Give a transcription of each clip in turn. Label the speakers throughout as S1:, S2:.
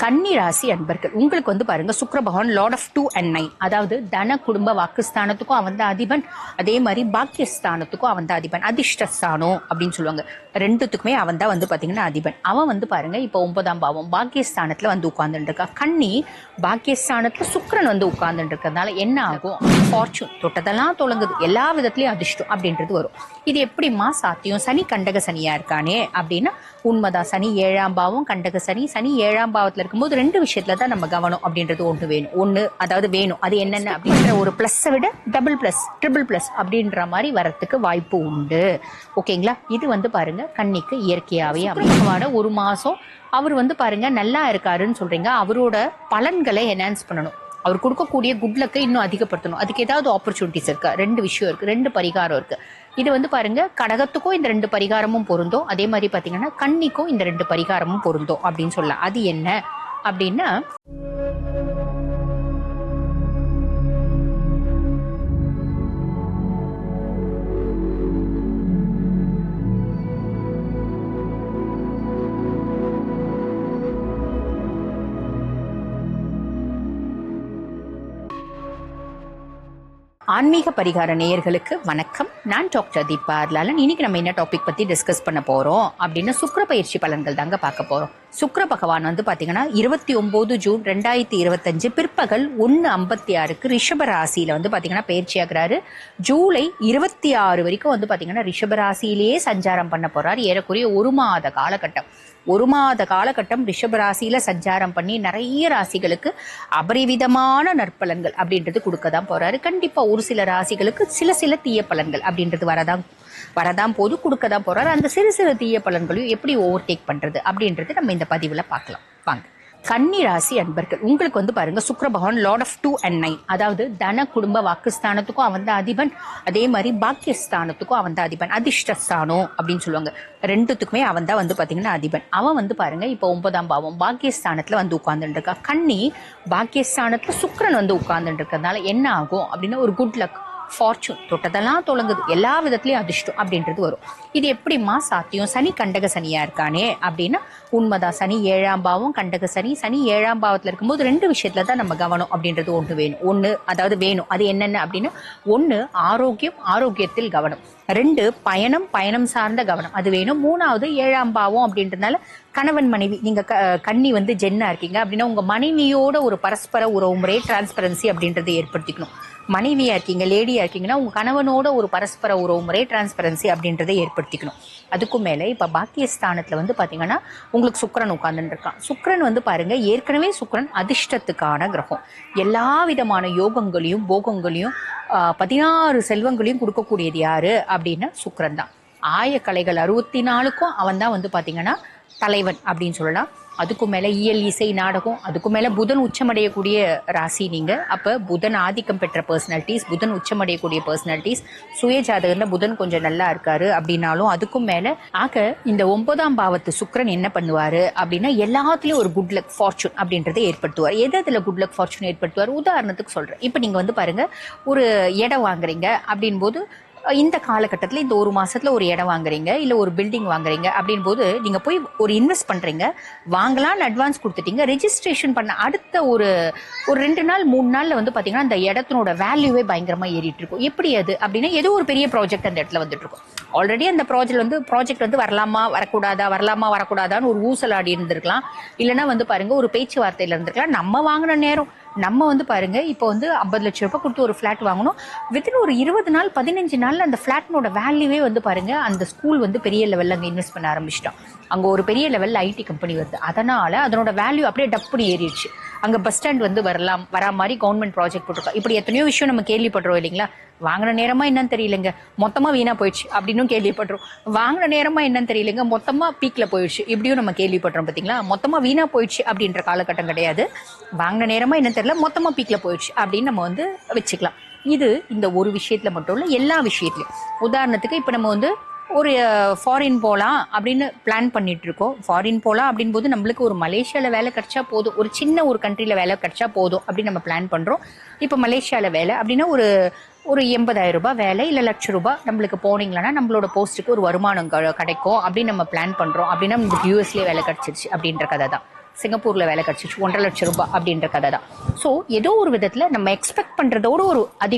S1: கன்னி ராசி அன்பர்கள் உங்களுக்கு வந்து பாருங்க சுக்கிர பகவான் லார்ட் ஆஃப் 2 and 9, அதாவது தன குடும்ப வாக்குஸ்தானத்துக்கும் அவன் தான் அதிபன், அதே மாதிரி பாக்கியஸ்தானத்துக்கும் அவன் தான் அதிபன், அதிர்ஷ்டஸ்தானம் அப்படின்னு சொல்லுவாங்க. ரெண்டுத்துக்குமே அவன் தான் வந்து பாத்தீங்கன்னா அதிபன். அவன் வந்து பாருங்க இப்போ 9ஆம் பாவம் பாக்கியஸ்தானத்துல வந்து உட்கார்ந்துட்டு இருக்கா. கன்னி பாக்கியஸ்தானத்துல சுக்கிரன் வந்து உட்கார்ந்துட்டு இருக்கிறதுனால என்ன ஆகும், ஃபார்ச்சூன் தொட்டதெல்லாம் தொடங்குது, எல்லா விதத்திலயும் அதிர்ஷ்டம் அப்படின்றது வரும். இது எப்படிமா சாத்தியம்? சனி கண்டக சனியா இருக்கானே அப்படின்னா உண்மைதான். சனி 7ஆம் பாவம் கண்டக சனி. சனி 7ஆம் பாவத்துல இருக்கும்போது 2 விஷயத்துல தான் நம்ம கவனம் அப்படின்றது வேணும். அது என்னென்ன அப்படின்ற ஒரு பிளஸ்ஸை விட டபுள் பிளஸ் ட்ரிபிள் பிளஸ் அப்படின்ற மாதிரி வரத்துக்கு வாய்ப்பு உண்டு. ஓகேங்களா? இது வந்து பாருங்க கன்னிக்கு இயற்கையாவே அமைப்பான ஒரு மாசம் அவர் வந்து பாருங்க நல்லா இருக்காருன்னு சொல்றீங்க. அவரோட பலன்களை என்ஹான்ஸ் பண்ணணும். அவர் கொடுக்கக்கூடிய குட்லக்கை இன்னும் அதிகப்படுத்தணும். அதுக்கு ஏதாவது ஆப்பர்ச்சுனிட்டிஸ் இருக்கா? 2 விஷயம் இருக்கு, 2 பரிகாரம் இருக்கு. இது வந்து பாருங்க கடகத்துக்கும் இந்த 2 பரிகாரமும் பொருந்தும், அதே மாதிரி பாத்தீங்கன்னா கன்னிக்கும் இந்த 2 பரிகாரமும் பொருந்தும் அப்படின்னு சொல்லலாம். அது என்ன அப்படின்னா, ஆன்மீக பரிகார நேயர்களுக்கு வணக்கம். நான் டாக்டர் தீபா அர்லாலன். இன்னைக்கு நம்ம என்ன டாபிக் பத்தி டிஸ்கஸ் பண்ண போறோம் அப்படின்னா சுக்கிர பயிற்சி பலன்கள் தாங்க பார்க்க போறோம். சுக்கிர பகவான் வந்து பாத்தீங்கன்னா 29 ஜூன் 2025 பிற்பகல் 1:56 ரிஷப ராசியில வந்து பாத்தீங்கன்னா பயிற்சி ஆகிறாரு. ஜூலை 26 வரைக்கும் வந்து பாத்தீங்கன்னா ரிஷப ராசியிலேயே சஞ்சாரம் பண்ண போறாரு. ஏறக்குறைய ஒரு மாத காலகட்டம் ரிஷப ராசியில சஞ்சாரம் பண்ணி நிறைய ராசிகளுக்கு அபரிவிதமான நற்பலன்கள் அப்படின்றது கொடுக்க தான் போறாரு. கண்டிப்பா ஒரு சில ராசிகளுக்கு சில தீய பலன்கள் அப்படின்றது வரதான் போது கொடுக்க தான் போறாரு. அந்த சிறு தீய பலன்களையும் எப்படி ஓவர்டேக் பண்றது அப்படின்றது நம்ம இந்த பதிவுல பார்க்கலாம் வாங்க. கன்னி ராசி அன்பர்கள் உங்களுக்கு வந்து பாருங்க சுக்கிர பகவான் லார்ட் ஆஃப் 2 and 9, அதாவது தன குடும்ப வாக்குஸ்தானத்துக்கும் அவன் தான் அதிபன், அதே மாதிரி பாக்கியஸ்தானத்துக்கும் அவன் தான் அதிபன், அதிர்ஷ்டஸ்தானம் அப்படின்னு சொல்லுவாங்க. ரெண்டுத்துக்குமே அவன் தான் வந்து பாத்தீங்கன்னா அதிபன். அவன் வந்து பாருங்க இப்போ 9ஆம் பாவம் பாக்கியஸ்தானத்துல வந்து உட்கார்ந்துட்டு இருக்கா. கன்னி பாக்கியஸ்தானத்துல சுக்கிரன் வந்து உட்கார்ந்துட்டு இருக்கிறதுனால என்ன ஆகும் அப்படின்னா ஒரு குட் லக், ஃபார்ச்சூன் தொட்டதெல்லாம் தொடங்குது, எல்லா விதத்திலயும் அதிர்ஷ்டம் அப்படின்றது வரும். இது எப்படிமா சாத்தியம்? சனி கண்டக சனியா இருக்கானே அப்படின்னா உண்மைதான். சனி 7ஆம் பாவம் கண்டக சனி. சனி 7ஆம் பாவத்துல இருக்கும்போது 2 விஷயத்துல தான் நம்ம கவனம் அப்படின்றது வேணும். அது என்னென்ன அப்படின்னா, 1 ஆரோக்கியத்தில் கவனம், 2 பயணம் சார்ந்த கவனம் அது வேணும், 3வது 7ஆம் பாவம் அப்படின்றதுனால கணவன் மனைவி. நீங்க கன்னி வந்து ஜென்னா இருக்கீங்க அப்படின்னா உங்க மனைவியோட ஒரு பரஸ்பர உறவு முறை டிரான்ஸ்பரன்சி அப்படின்றத ஏற்படுத்திக்கணும். மனைவியா இருக்கீங்க, லேடியா இருக்கீங்கன்னா உங்க கணவனோட ஒரு பரஸ்பர உறவு முறை டிரான்ஸ்பரன்சி அப்படின்றத ஏற்படுத்திக்கணும். அதுக்கும் மேல இப்ப பாக்கியஸ்தானத்துல வந்து பாத்தீங்கன்னா உங்களுக்கு சுக்கிரன் உட்கார்ந்துட்டு இருக்கான். சுக்கிரன் வந்து பாருங்க ஏற்கனவே சுக்கிரன் அதிர்ஷ்டத்துக்கான கிரகம். எல்லா விதமான யோகங்களையும் போகங்களையும் 16 செல்வங்களையும் கொடுக்கக்கூடியது யாரு அப்படின்னா சுக்கிரன் தான். ஆயக்கலைகள் 64க்கும் அவன் தான் வந்து பாத்தீங்கன்னா தலைவன் அப்படின்னு சொல்லலாம். அதுக்கும் மேல இயல் இசை நாடகம், அதுக்கும் மேல புதன் உச்சமடையக்கூடிய ராசி நீங்க. அப்ப புதன் ஆதிக்கம் பெற்ற பர்சனாலிட்டிஸ், புதன் உச்சமடையக்கூடிய பர்சனாலிட்டிஸ், சுய ஜாதகத்துல புதன் கொஞ்சம் நல்லா இருக்காரு அப்படின்னாலும் அதுக்கும் மேல ஆக இந்த 9ஆம் பாவத்து சுக்கிரன் என்ன பண்ணுவாரு அப்படின்னா எல்லாத்துலயும் ஒரு குட் லக் ஃபார்ச்சூன் அப்படின்றத ஏற்படுத்துவார். எதுல குட் லக் ஃபார்ச்சூன் ஏற்படுத்துவார்? உதாரணத்துக்கு சொல்றேன். இப்ப நீங்க வந்து பாருங்க ஒரு இடம் வாங்குறீங்க அப்படின் போது இந்த காலகட்டத்தில் இந்த ஒரு மாசத்துல ஒரு இடம் வாங்குறீங்க, இல்ல ஒரு பில்டிங் வாங்குறீங்க அப்படின் போது நீங்க போய் ஒரு இன்வெஸ்ட் பண்றீங்க, வாங்கலாம்னு அட்வான்ஸ் கொடுத்துட்டீங்க. ரெஜிஸ்ட்ரேஷன் பண்ண அடுத்த ஒரு 2 நாள் 3 நாள்ல வந்து பாத்தீங்கன்னா அந்த இடத்தினோட வேல்யூவே பயங்கரமா ஏறிட்டு இருக்கும். எப்படி அது அப்படின்னா ஏதோ ஒரு பெரிய ப்ராஜெக்ட் அந்த இடத்துல வந்துட்டு இருக்கும். ஆல்ரெடி அந்த ப்ராஜெக்ட் வந்து வரலாமா வரக்கூடாதான்னு ஒரு ஊசலாடி இருந்திருக்கலாம். இல்லைன்னா வந்து பாருங்க ஒரு பேச்சுவார்த்தையில இருந்திருக்கலாம். நம்ம வாங்கின நேரம் நம்ம வந்து பாருங்க இப்போ வந்து 50 லட்சம் ரூபாய் கொடுத்து ஒரு ஃபிளாட் வாங்கணும். வித்தின் ஒரு 20 நாள் 15 நாள்ல அந்த ஃபிளாட்னோட வேல்யூவே வந்து பாருங்க அந்த ஸ்கூல் வந்து பெரிய லெவல்ல அங்க இன்வெஸ்ட் பண்ண ஆரம்பிச்சிட்டோம். அங்க ஒரு பெரிய லெவல்ல ஐடி கம்பெனி வருது. அதனால அதனோட வேல்யூ அப்படியே டப்புனு ஏறிடுச்சு. அங்க பஸ் ஸ்டாண்ட் வந்து வரா மாதிரி கவர்மெண்ட் ப்ராஜெக்ட் போட்டிருக்கோம். இப்படி எத்தனையோ விஷயம் நம்ம கேள்விப்படுறோம் இல்லைங்களா? வாங்கின நேரமா என்னன்னு தெரியலங்க, மொத்தமா வீணா போயிடுச்சு அப்படின்னு கேள்விப்படுறோம். வாங்கின நேரமா என்னன்னு தெரியலங்க, மொத்தமா பீக்ல போயிடுச்சு இப்படியும் நம்ம கேள்விப்படுறோம். பாத்தீங்களா? மொத்தமா வீணா போயிடுச்சு அப்படின்ற காலகட்டம் கிடையாது. வாங்கின நேரமா என்னன்னு தெரியல, மொத்தமா பீக்ல போயிடுச்சு அப்படின்னு நம்ம வந்து வச்சுக்கலாம். இது இந்த ஒரு விஷயத்துல மட்டும் இல்ல, எல்லா விஷயத்துலயும். உதாரணத்துக்கு இப்ப நம்ம வந்து ஒரு ஃபாரின் போகலாம் அப்படின்னு பிளான் பண்ணிட்டு இருக்கோம். ஃபாரின் போகலாம் அப்படின் போது நம்மளுக்கு ஒரு மலேசியால வேலை கிடைச்சா போதும், ஒரு சின்ன ஒரு கண்ட்ரில வேலை கிடைச்சா போதும் அப்படின்னு நம்ம பிளான் பண்றோம். இப்போ மலேசியால வேலை அப்படின்னா ஒரு 80,000 ரூபாய் வேலை இல்ல ₹1,00,000 நம்மளுக்கு போனீங்கன்னா நம்மளோட போஸ்ட்டுக்கு ஒரு வருமானம் கிடைக்கும் அப்படின்னு நம்ம பிளான் பண்றோம். அப்படின்னா நமக்கு யூஎஸ்லயே வேலை கிடைச்சிருச்சு அப்படின்ற கதை தான். சிங்கப்பூர்ல வேலை கிடைச்சிச்சு 1.5 லட்சம் ரூபாய் அப்படின்ற கதை தான். ஸோ ஏதோ ஒரு விதத்துல நம்ம எக்ஸ்பெக்ட் பண்றதோட ஒரு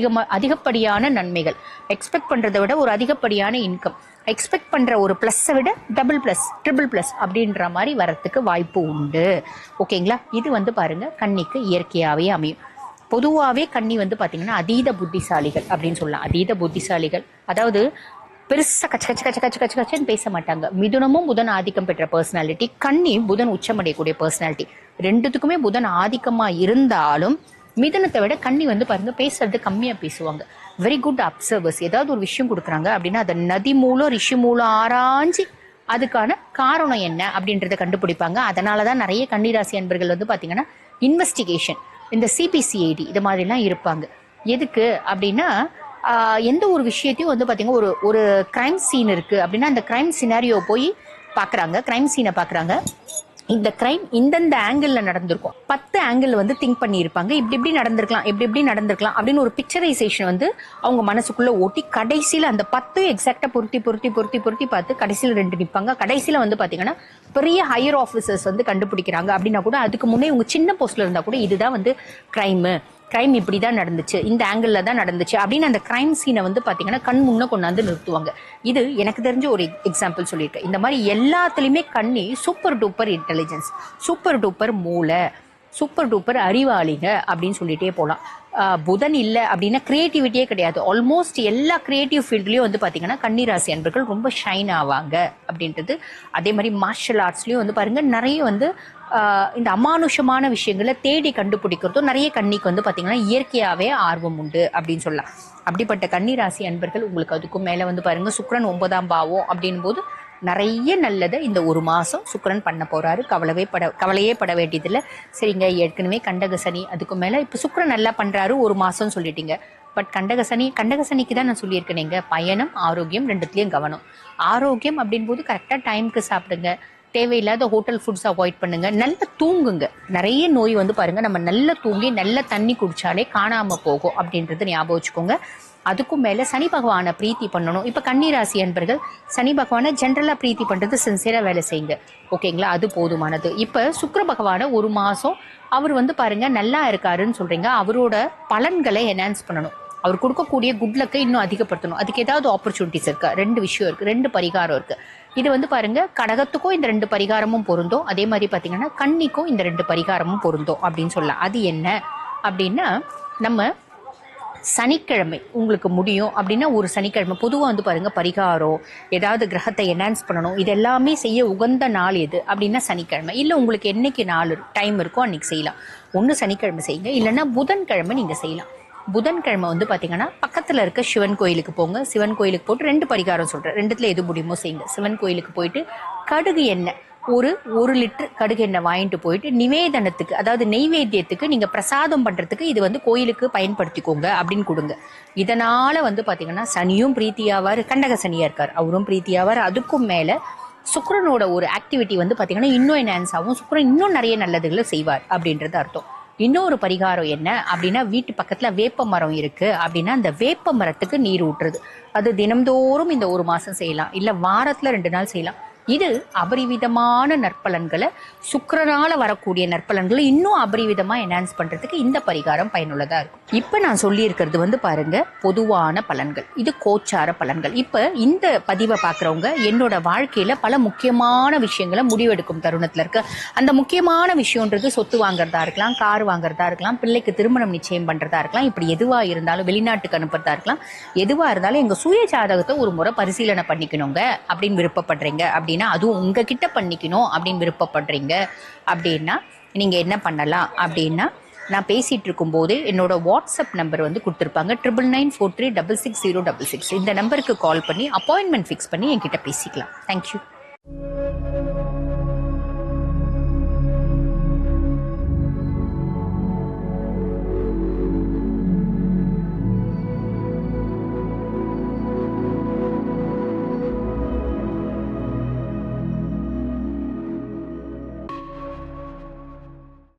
S1: அதிகப்படியான நன்மைகள், எக்ஸ்பெக்ட் பண்றதை விட ஒரு அதிகப்படியான இன்கம், எக்ஸ்பெக்ட் பண்ற ஒரு பிளஸ்ஸை விட டபுள் பிளஸ், ட்ரிபிள் பிளஸ் அப்படின்ற மாதிரி வரத்துக்கு வாய்ப்பு உண்டு. ஓகேங்களா? இது வந்து பாருங்க கன்னிக்கு இயற்கையாவே அமையும். பொதுவாகவே கன்னி வந்து பார்த்தீங்கன்னா அதீத புத்திசாலிகள் அப்படின்னு சொல்லலாம். அதீத புத்திசாலிகள் அதாவது பெருசா கச்ச கச்ச கச்ச கச்ச கச்ச கச்சன்னு பேச மாட்டாங்க. மிதுனமும் புதன் ஆதிக்கம் பெற்ற பர்சனாலிட்டி, கன்னி புதன் உச்சமடையக்கூடிய பர்சனாலிட்டி. ரெண்டுத்துக்குமே புதன் ஆதிக்கமா இருந்தாலும் மிதுனத்தை விட கன்னி வந்து பாருங்க பேசுறது கம்மியா பேசுவாங்க. Very good observers. ஏதாவது ஒரு விஷயம் கொடுக்குறாங்க அப்படின்னா அதை நதி மூலம் ரிஷி மூலம் ஆராய்ச்சி அதுக்கான காரணம் என்ன அப்படின்றத கண்டுபிடிப்பாங்க. அதனாலதான் நிறைய கன்னிராசி அன்பர்கள் வந்து பாத்தீங்கன்னா இன்வெஸ்டிகேஷன், இந்த சிபிசிஐடி இது மாதிரிலாம் இருப்பாங்க. எதுக்கு அப்படின்னா எந்த ஒரு விஷயத்தையும் வந்து பார்த்தீங்கன்னா ஒரு கிரைம் சீன் இருக்குது அப்படின்னா அந்த கிரைம் சினாரியோ போய் பார்க்குறாங்க, கிரைம் சீனை பார்க்குறாங்க. இந்த கிரைம் இந்தந்த ஆங்கிளில் நடந்திருக்கும், 10 ஆங்கிள் வந்து திங்க் பண்ணியிருப்பாங்க. இப்படி நடந்திருக்கலாம், எப்படி நடந்திருக்கலாம் அப்படின்னு ஒரு பிக்சரைசேஷன் வந்து அவங்க மனசுக்குள்ளே ஓட்டி கடைசியில் அந்த 10 எக்ஸாக்டாக பொருத்தி பார்த்து கடைசியில் 2 நிற்பாங்க. கடைசியில் வந்து பார்த்தீங்கன்னா பெரிய ஹையர் ஆஃபீஸர்ஸ் வந்து கண்டுபிடிக்கிறாங்க அப்படின்னா கூட அதுக்கு முன்னே இவங்க சின்ன போஸ்ட்ல இருந்தால் கூட இதுதான் வந்து கிரைம் இப்படி தான் நடந்துச்சு, இந்த ஆங்கிள் தான் நடந்துச்சு அப்படின்னு அந்த கிரைம் சீனை வந்து பார்த்தீங்கன்னா கண் முன்ன கொண்டாந்து நிறுத்துவாங்க. இது எனக்கு தெரிஞ்ச ஒரு எக்ஸாம்பிள் சொல்லியிருக்கேன். இந்த மாதிரி எல்லாத்துலேயுமே கண்ணி super duper intelligence, super duper மூளை, சூப்பர் டூப்பர் அறிவாளிங்க அப்படின்னு சொல்லிட்டே போகலாம். புதன் இல்லை அப்படின்னா கிரியேட்டிவிட்டியே கிடையாது. ஆல்மோஸ்ட் எல்லா கிரியேட்டிவ் ஃபீல்ட்லேயும் வந்து பார்த்தீங்கன்னா கன்னிராசி அன்பர்கள் ரொம்ப ஷைன் ஆவாங்க அப்படின்றது. அதே மாதிரி மார்ஷல் ஆர்ட்ஸ்லேயும் வந்து பாருங்கள் நிறைய வந்து இந்த அமானுஷமான விஷயங்களை தேடி கண்டுபிடிக்கிறதும் நிறைய கன்னிக்கு வந்து பார்த்தீங்கன்னா இயற்கையாகவே ஆர்வம் உண்டு அப்படின்னு சொல்லலாம். அப்படிப்பட்ட கன்னிராசி அன்பர்கள் உங்களுக்கு அதுக்கும் மேலே வந்து பாருங்கள் சுக்கிரன் 9ஆம் பாவம் அப்படின் போது நிறைய நல்லதை இந்த ஒரு மாதம் சுக்கிரன் பண்ண போகிறாரு. கவலையே பட வேண்டியதில்லை. சரிங்க, ஏற்கனவே கண்டக சனி, அதுக்கு மேலே இப்போ சுக்கிரன் நல்லா பண்ணுறாரு ஒரு மாதம் சொல்லிட்டீங்க. பட் கண்டக சனிக்கு தான் நான் சொல்லியிருக்கேனேங்க, பயணம் ஆரோக்கியம் ரெண்டுத்துலேயும் கவனம். ஆரோக்கியம் அப்படின் போது கரெக்டாக டைமுக்கு சாப்பிடுங்க, தேவையில்லாத ஹோட்டல் ஃபுட்ஸ் அவாய்ட் பண்ணுங்க, நல்லா தூங்குங்க. நிறைய நோய் வந்து பாருங்க நம்ம நல்லா தூங்கி நல்ல தண்ணி குடிச்சாலே காணாம போகும் அப்படின்றது ஞாபகம் வச்சுக்கோங்க. அதுக்கும் மேல சனி பகவானை பிரீத்தி பண்ணணும். இப்ப கன்னிராசி அன்பர்கள் சனி பகவானை ஜென்ரலா பிரீத்தி பண்றது சின்சியரா வேலை செய்யுங்க. ஓகேங்களா? அது போதுமானது. இப்ப சுக்கிர பகவானை ஒரு மாசம் அவர் வந்து பாருங்க நல்லா இருக்காருன்னு சொல்றீங்க, அவரோட பலன்களை என்ஹான்ஸ் பண்ணணும். அவர் கொடுக்கக்கூடிய குட் லக்கை இன்னும் அதிகப்படுத்தணும். அதுக்கு ஏதாவது ஆப்பர்ச்சுனிட்டிஸ் இருக்கு? 2 விஷயம் இருக்கு, 2 பரிகாரம் இருக்கு. இது வந்து பாருங்க கடகத்துக்கும் இந்த 2 பரிகாரமும் பொருந்தும். அதே மாதிரி பாத்தீங்கன்னா கன்னிக்கும் இந்த 2 பரிகாரமும் பொருந்தும் அப்படின்னு சொல்லலாம். அது என்ன அப்படின்னா, நம்ம சனிக்கிழமை உங்களுக்கு முடியும் அப்படின்னா ஒரு சனிக்கிழமை பொதுவாக வந்து பாருங்க பரிகாரம், ஏதாவது கிரகத்தை என்ஹான்ஸ் பண்ணணும், இது எல்லாமே செய்ய உகந்த நாள் எது அப்படின்னா சனிக்கிழமை. இல்லை உங்களுக்கு என்னைக்கு நாள் டைம் இருக்கோ அன்னைக்கு செய்யலாம். ஒன்று சனிக்கிழமை செய்யுங்க, இல்லைன்னா புதன்கிழமை நீங்கள் செய்யலாம். புதன்கிழமை வந்து பார்த்தீங்கன்னா பக்கத்தில் இருக்க சிவன் கோயிலுக்கு போங்க. சிவன் கோயிலுக்கு போட்டு 2 பரிகாரம் சொல்கிறேன், 2த்துல எது முடியுமோ செய்யுங்க. சிவன் கோயிலுக்கு போயிட்டு கடுகு எண்ணெய் ஒரு லிட்டர் கடுகு எண்ணெய் வாங்கிட்டு போயிட்டு நிவேதனத்துக்கு, அதாவது நெய்வேத்தியத்துக்கு நீங்கள் பிரசாதம் பண்ணுறதுக்கு இது வந்து கோயிலுக்கு பயன்படுத்திக்கோங்க அப்படின்னு கொடுங்க. இதனால வந்து பார்த்தீங்கன்னா சனியும் பிரீத்தியாவார், கண்டக சனியாக இருக்கார் அவரும் பிரீத்தியாவார். அதுக்கும் மேலே சுக்கிரனோட ஒரு ஆக்டிவிட்டி வந்து பார்த்தீங்கன்னா இன்னும் என்ஹான்ஸ் ஆகும். சுக்கிரன் இன்னும் நிறைய நல்லதுகளை செய்வார் அப்படின்றது அர்த்தம். இன்னொரு பரிகாரம் என்ன அப்படின்னா, வீட்டு பக்கத்துல வேப்ப மரம் இருக்கு அப்படின்னா அந்த வேப்ப மரத்துக்கு நீர் ஊற்றுறது. அது தினம்தோறும் இந்த ஒரு மாசம் செய்யலாம், இல்ல வாரத்துல 2 நாள் செய்யலாம். இது அபரிவிதமான நற்பலன்களை, சுக்கிரனால வரக்கூடிய நற்பலன்களை இன்னும் அபரிவிதமா என்ஹான்ஸ் பண்றதுக்கு இந்த பரிகாரம் பயனுள்ளதா இருக்கும். இப்ப நான் சொல்லி இருக்கிறது வந்து பாருங்க பொதுவான பலன்கள், இது கோச்சார பலன்கள். இப்ப இந்த பதிவை பாக்குறவங்க என்னோட வாழ்க்கையில பல முக்கியமான விஷயங்களை முடிவெடுக்கும் தருணத்துல இருக்க. அந்த முக்கியமான விஷயம்ன்றது சொத்து வாங்குறதா இருக்கலாம், கார் வாங்குறதா இருக்கலாம், பிள்ளைக்கு திருமணம் நிச்சயம் பண்றதா இருக்கலாம், இப்படி எதுவா இருந்தாலும் வெளிநாட்டுக்கு அனுப்புறதா இருக்கலாம், எதுவா இருந்தாலும் எங்க சுய ஜாதகத்தை ஒரு முறை பரிசீலனை பண்ணிக்கணுங்க அப்படின்னு விருப்பப்படுறீங்க அப்படின்னா, அதுவும் உங்ககிட்ட பண்ணிக்கணும் அப்படின்னு விருப்பப்படுறீங்க அப்படின்னா நீங்க என்ன பண்ணலாம் அப்படின்னா, நான் பேசிட்டு இருக்கும் போதே என்னோட வாட்ஸ்அப் நம்பர் வந்து கொடுத்துருப்பாங்க, 9994366066. இந்த நம்பருக்கு கால் பண்ணி அப்பாயின்மெண்ட் ஃபிக்ஸ் பண்ணி என்கிட்ட பேசிக்கலாம். தேங்க்யூ.